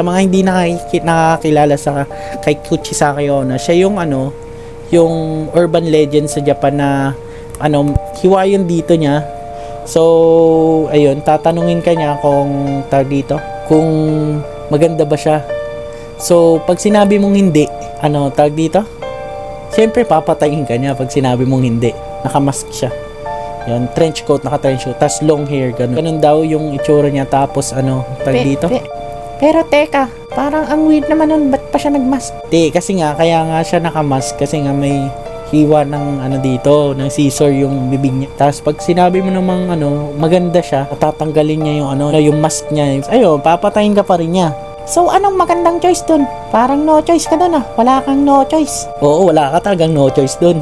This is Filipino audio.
Sa mga hindi nakakilala sa kay Kuchisake Onna, siya yung yung urban legend sa Japan na hiwa yung dito niya. So, ayun, tatanungin ka niya kung kung maganda ba siya. So, pag sinabi mong hindi, dito? Siyempre, papatayin ka niya pag sinabi mong hindi. Nakamask siya. Yan, trench coat, naka-trench coat, tas long hair, ganun. Ganun daw yung itsura niya, tapos dito? Pero teka, parang ang weird naman nun, ba't pa siya nagmask? Kasi nga, kaya nga siya nakamask, kasi nga may hiwa ng dito, ng scissor yung bibig niya. Tapos pag sinabi mo namang maganda siya, tatanggalin niya yung yung mask niya. Ayun, papatayin ka pa rin niya. So, anong magandang choice dun? Parang no choice ka dun ah. Wala kang no choice. Oo, wala ka talagang no choice dun.